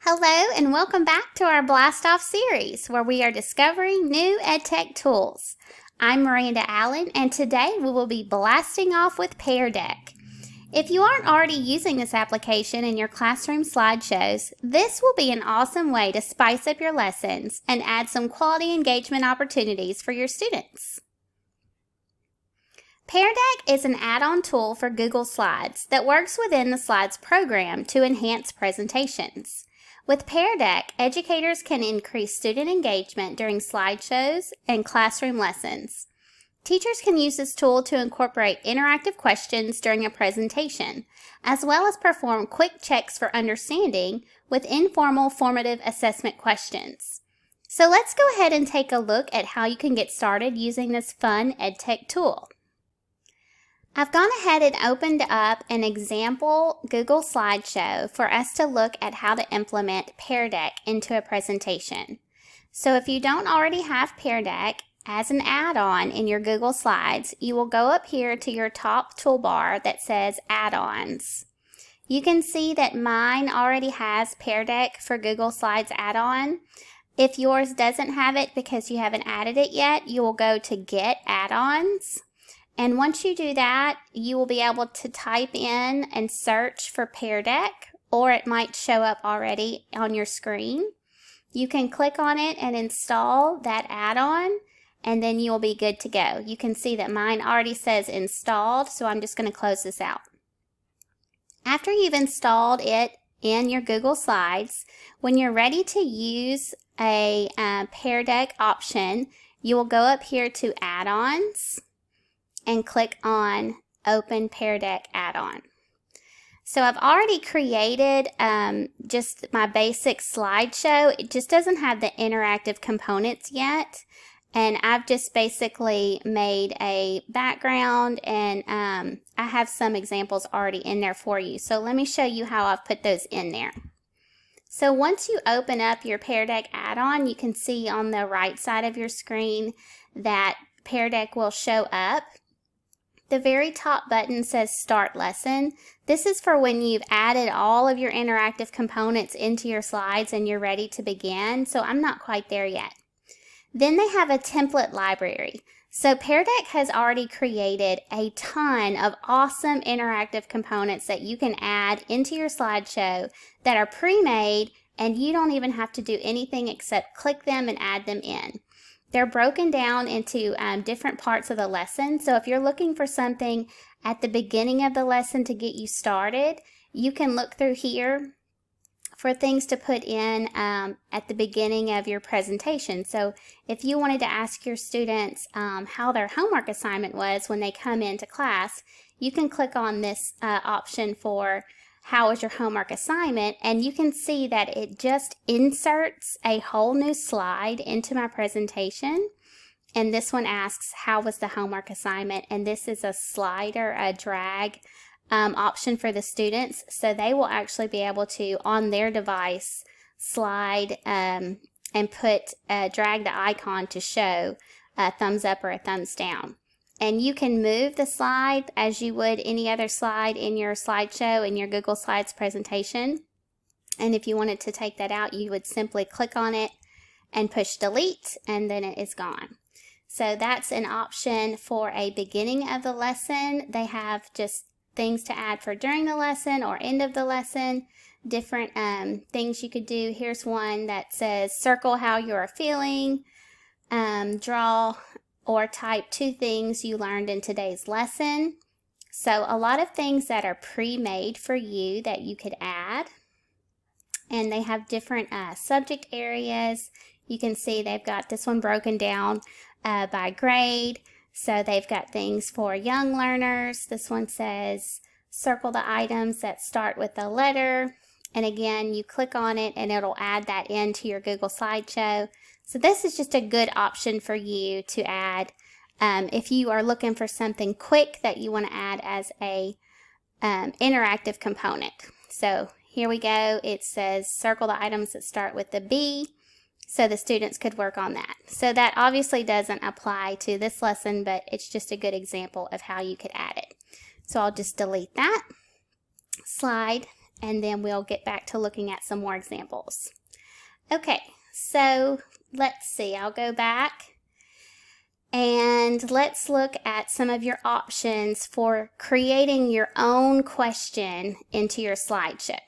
Hello and welcome back to our Blast Off series where we are discovering new EdTech tools. I'm Miranda Allen and today we will be blasting off with Pear Deck. If you aren't already using this application in your classroom slideshows, this will be an awesome way to spice up your lessons and add some quality engagement opportunities for your students. Pear Deck is an add-on tool for Google Slides that works within the Slides program to enhance presentations. With Pear Deck, educators can increase student engagement during slideshows and classroom lessons. Teachers can use this tool to incorporate interactive questions during a presentation, as well as perform quick checks for understanding with informal formative assessment questions. So let's go ahead and take a look at how you can get started using this fun EdTech tool. I've gone ahead and opened up an example Google slideshow for us to look at how to implement Pear Deck into a presentation. So if you don't already have Pear Deck as an add-on in your Google Slides, you will go up here to your top toolbar that says Add-ons. You can see that mine already has Pear Deck for Google Slides add-on. If yours doesn't have it because you haven't added it yet, you will go to Get Add-ons. And once you do that, you will be able to type in and search for Pear Deck, or it might show up already on your screen. You can click on it and install that add-on, and then you'll be good to go. You can see that mine already says installed, so I'm just going to close this out. After you've installed it in your Google Slides, when you're ready to use a Pear Deck option, you will go up here to Add-ons and click on Open Pear Deck Add-on. So I've already created just my basic slideshow. It just doesn't have the interactive components yet. And I've just basically made a background and I have some examples already in there for you. So let me show you how I've put those in there. So once you open up your Pear Deck add-on, you can see on the right side of your screen that Pear Deck will show up. The very top button says Start Lesson. This is for when you've added all of your interactive components into your slides and you're ready to begin, so I'm not quite there yet. Then they have a template library. So Pear Deck has already created a ton of awesome interactive components that you can add into your slideshow that are pre-made and you don't even have to do anything except click them and add them in. They're broken down into different parts of the lesson. So if you're looking for something at the beginning of the lesson to get you started, you can look through here for things to put in at the beginning of your presentation. So if you wanted to ask your students how their homework assignment was when they come into class, you can click on this option for how was your homework assignment, and you can see that it just inserts a whole new slide into my presentation. And this one asks, how was the homework assignment? And this is a slider, a drag option for the students. So they will actually be able to, on their device, slide and drag the icon to show a thumbs up or a thumbs down. And you can move the slide as you would any other slide in your slideshow in your Google Slides presentation. And if you wanted to take that out, you would simply click on it and push delete, and then it is gone. So that's an option for a beginning of the lesson. They have just things to add for during the lesson or end of the lesson, different things you could do. Here's one that says circle how you are feeling, draw or type 2 things you learned in today's lesson. So a lot of things that are pre-made for you that you could add. And they have different subject areas. You can see they've got this one broken down by grade. So they've got things for young learners. This one says circle the items that start with a letter. And again, you click on it and it'll add that into your Google slideshow. So this is just a good option for you to add if you are looking for something quick that you want to add as a interactive component. So here we go. It says circle the items that start with the B, so the students could work on that. So that obviously doesn't apply to this lesson, but it's just a good example of how you could add it. So I'll just delete that slide and then we'll get back to looking at some more examples. Okay, so let's see, I'll go back and let's look at some of your options for creating your own question into your slideshow.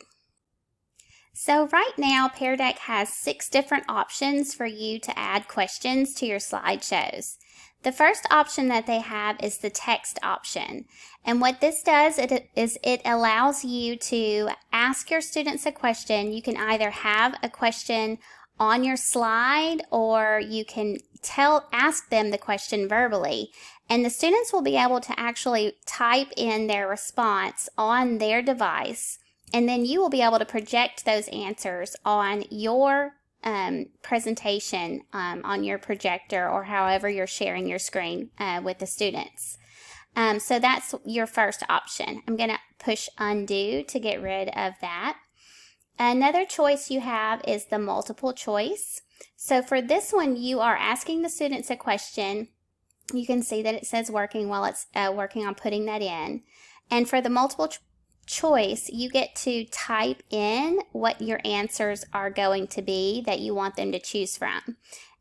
So right now, Pear Deck has 6 different options for you to add questions to your slideshows. The first option that they have is the text option. And what this does is it allows you to ask your students a question. You can either have a question on your slide, or you can ask them the question verbally. And the students will be able to actually type in their response on their device, and then you will be able to project those answers on your presentation on your projector, or however you're sharing your screen with the students. So that's your first option. I'm going to push undo to get rid of that. Another choice you have is the multiple choice. So for this one, you are asking the students a question. You can see that it says working while it's working on putting that in. And for the multiple choice, you get to type in what your answers are going to be that you want them to choose from.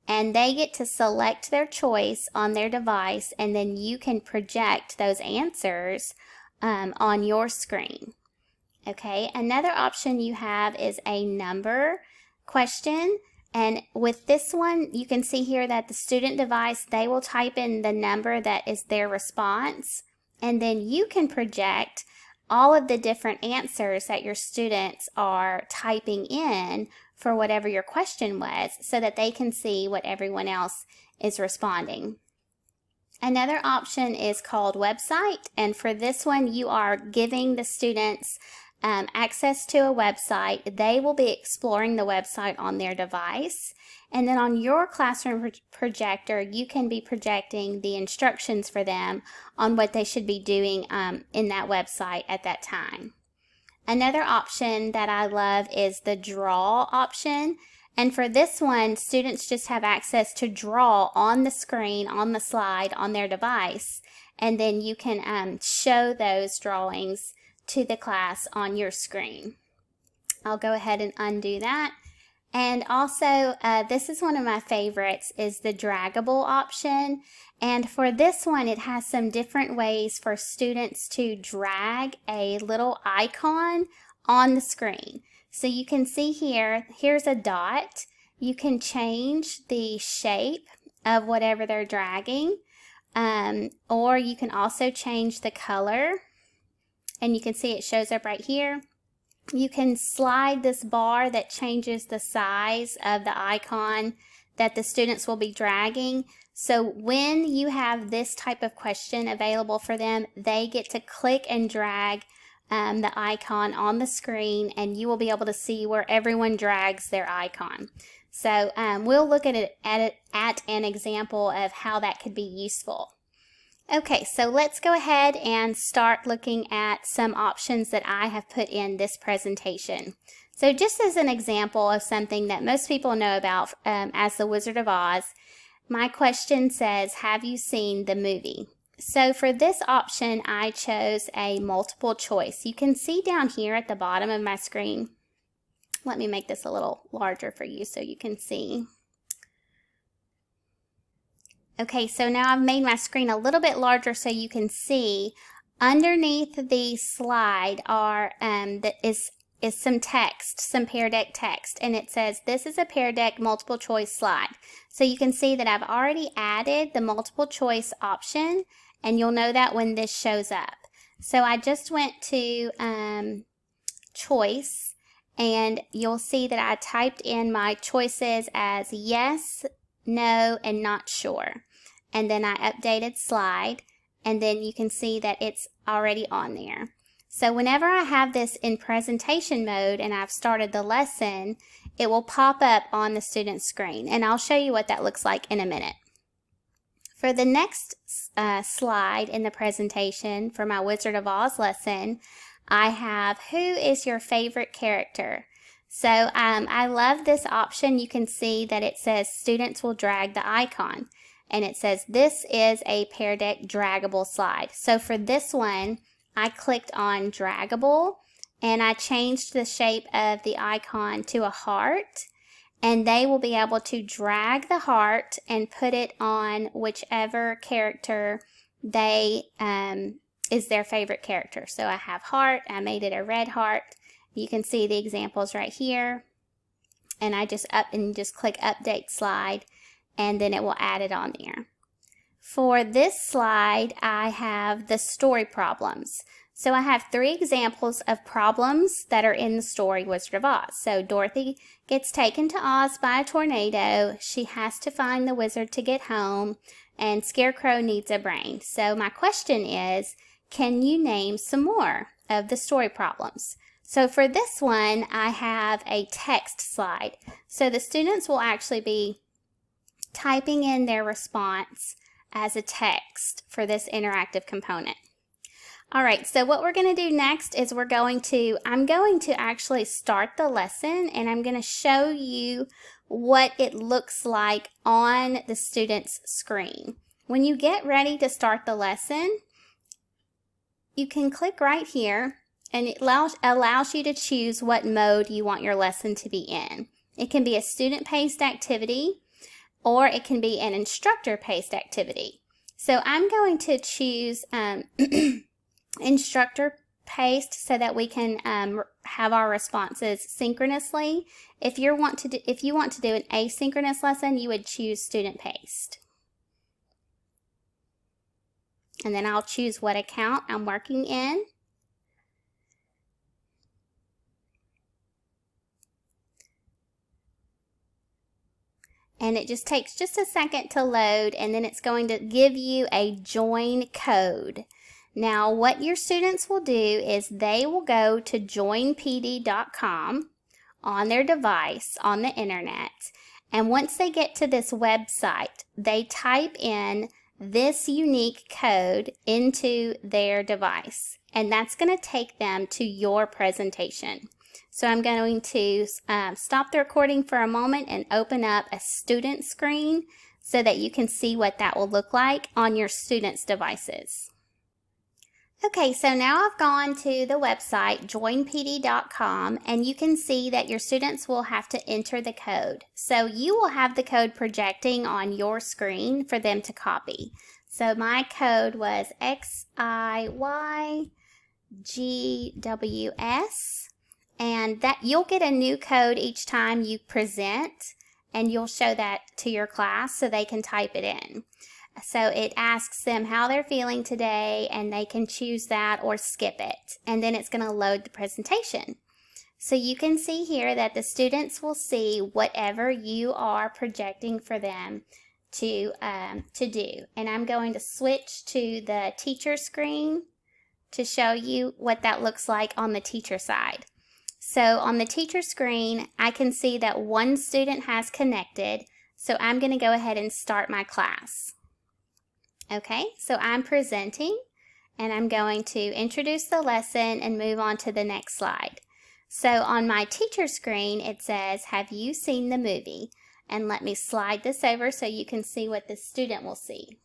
And they get to select their choice on their device, and then you can project those answers on your screen. Okay, another option you have is a number question. And with this one, you can see here that the student device, they will type in the number that is their response. And then you can project all of the different answers that your students are typing in for whatever your question was, so that they can see what everyone else is responding. Another option is called website, and for this one you are giving the students access to a website. They will be exploring the website on their device, and then on your classroom projector you can be projecting the instructions for them on what they should be doing in that website at that time. Another option that I love is the draw option, and for this one, students just have access to draw on the screen, on the slide, on their device, and then you can show those drawings to the class on your screen. I'll go ahead and undo that. And also, this is one of my favorites, is the draggable option. And for this one, it has some different ways for students to drag a little icon on the screen. So you can see here, here's a dot. You can change the shape of whatever they're dragging, or you can also change the color. And you can see it shows up right here. You can slide this bar that changes the size of the icon that the students will be dragging. So when you have this type of question available for them, they get to click and drag the icon on the screen, and you will be able to see where everyone drags their icon. So we'll look at an example of how that could be useful. Okay, so let's go ahead and start looking at some options that I have put in this presentation. So just as an example of something that most people know about as the Wizard of Oz, my question says, have you seen the movie? So for this option, I chose a multiple choice. You can see down here at the bottom of my screen. Let me make this a little larger for you so you can see. Okay, so now I've made my screen a little bit larger so you can see underneath the slide is some text, some Pear Deck text, and it says this is a Pear Deck multiple choice slide. So you can see that I've already added the multiple choice option, and you'll know that when this shows up. So I just went to choice, and you'll see that I typed in my choices as yes, no, and not sure. And then I updated slide, and then you can see that it's already on there. So whenever I have this in presentation mode and I've started the lesson, it will pop up on the student's screen, and I'll show you what that looks like in a minute. For the next slide in the presentation for my Wizard of Oz lesson, I have who is your favorite character? So I love this option. You can see that it says students will drag the icon, and it says this is a Pear Deck draggable slide. So for this one, I clicked on draggable, and I changed the shape of the icon to a heart, and they will be able to drag the heart and put it on whichever character they is their favorite character. So I have heart, I made it a red heart. You can see the examples right here, and I just click update slide, and then it will add it on there. For this slide, I have the story problems. So I have 3 examples of problems that are in the story Wizard of Oz. So Dorothy gets taken to Oz by a tornado. She has to find the wizard to get home, and Scarecrow needs a brain. So my question is, can you name some more of the story problems? So for this one, I have a text slide. So the students will actually be typing in their response as a text for this interactive component. All right, so what we're going to do next is I'm going to actually start the lesson, and I'm going to show you what it looks like on the student's screen. When you get ready to start the lesson, you can click right here, and it allows you to choose what mode you want your lesson to be in. It can be a student-paced activity, or it can be an instructor-paced activity. So I'm going to choose instructor-paced so that we can have our responses synchronously. If you want to do an asynchronous lesson, you would choose student-paced. And then I'll choose what account I'm working in. And it just takes just a second to load, and then it's going to give you a join code. Now, what your students will do is they will go to joinpd.com on their device on the internet, and once they get to this website, they type in this unique code into their device, and that's going to take them to your presentation. So I'm going to stop the recording for a moment and open up a student screen so that you can see what that will look like on your students' devices. Okay, so now I've gone to the website joinpd.com, and you can see that your students will have to enter the code. So you will have the code projecting on your screen for them to copy. So my code was XIYGWS. And that you'll get a new code each time you present, and you'll show that to your class so they can type it in. So it asks them how they're feeling today, and they can choose that or skip it. And then it's going to load the presentation. So you can see here that the students will see whatever you are projecting for them to do. And I'm going to switch to the teacher screen to show you what that looks like on the teacher side. So on the teacher screen, I can see that one student has connected, so I'm going to go ahead and start my class. Okay, so I'm presenting, and I'm going to introduce the lesson and move on to the next slide. So on my teacher screen, it says, "Have you seen the movie?" And let me slide this over so you can see what the student will see.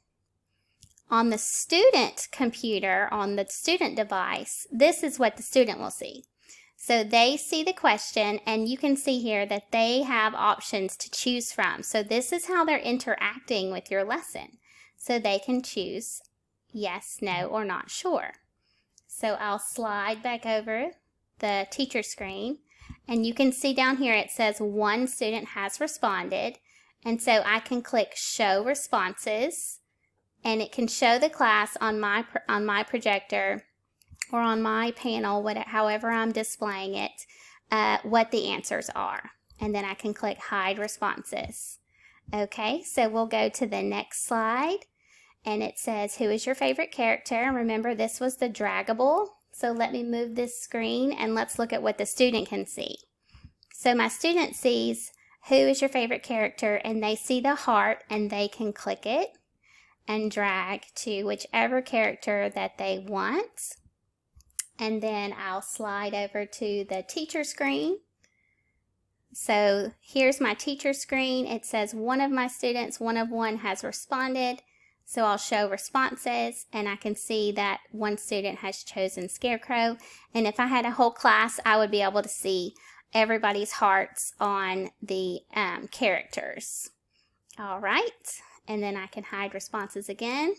On the student computer, on the student device, this is what the student will see. So they see the question, and you can see here that they have options to choose from. So this is how they're interacting with your lesson. So they can choose yes, no, or not sure. So I'll slide back over the teacher screen, and you can see down here it says one student has responded. And so I can click show responses, and it can show the class on my projector or on my panel, however I'm displaying it, what the answers are. And then I can click hide responses. Okay, so we'll go to the next slide, and it says, who is your favorite character? And remember, this was the draggable. So let me move this screen, and let's look at what the student can see. So my student sees who is your favorite character, and they see the heart, and they can click it and drag to whichever character that they want. And then I'll slide over to the teacher screen. So here's my teacher screen. It says one of my students, one of one has responded. So I'll show responses, and I can see that one student has chosen Scarecrow. And if I had a whole class, I would be able to see everybody's hearts on the characters. All right, and then I can hide responses again.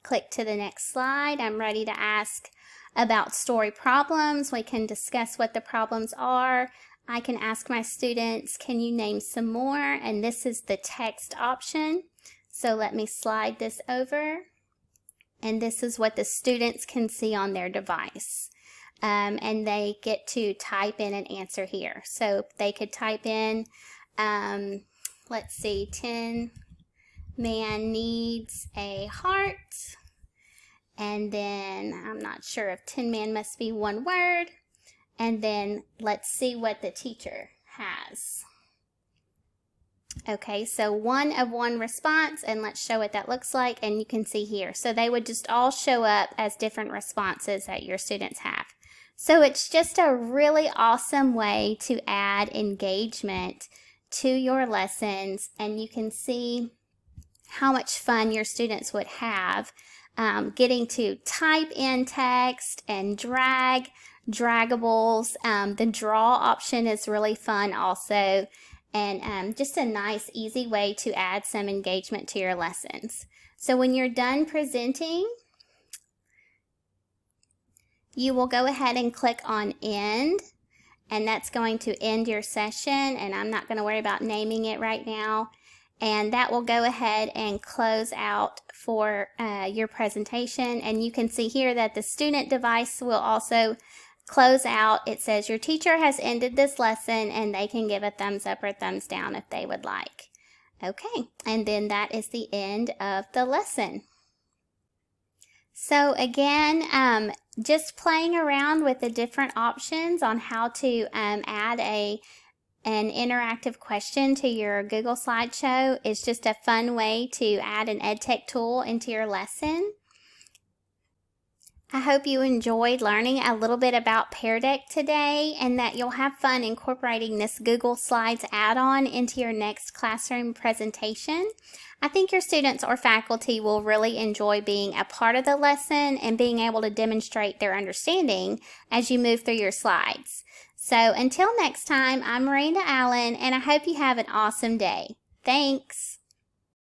Click to the next slide. I'm ready to ask about story problems. We can discuss what the problems are. I can ask my students, can you name some more? And this is the text option. So let me slide this over. And this is what the students can see on their device. And they get to type in an answer here. So they could type in, let's see, 10 Man needs a heart. And then I'm not sure if 10 man must be one word. And then let's see what the teacher has. Okay, so 1 of 1 response, and let's show what that looks like. And you can see here. So they would just all show up as different responses that your students have. So it's just a really awesome way to add engagement to your lessons, and you can see how much fun your students would have getting to type in text and drag draggables. The draw option is really fun also, and just a nice easy way to add some engagement to your lessons. So when you're done presenting, you will go ahead and click on end, and that's going to end your session, and I'm not going to worry about naming it right now. And that will go ahead and close out for your presentation. And you can see here that the student device will also close out. It says your teacher has ended this lesson, and they can give a thumbs up or thumbs down if they would like. Okay, and then that is the end of the lesson. So again, just playing around with the different options on how to add an interactive question to your Google slideshow is just a fun way to add an EdTech tool into your lesson. I hope you enjoyed learning a little bit about Pear Deck today, and that you'll have fun incorporating this Google Slides add-on into your next classroom presentation. I think your students or faculty will really enjoy being a part of the lesson and being able to demonstrate their understanding as you move through your slides. So until next time, I'm Miranda Allen, and I hope you have an awesome day. Thanks.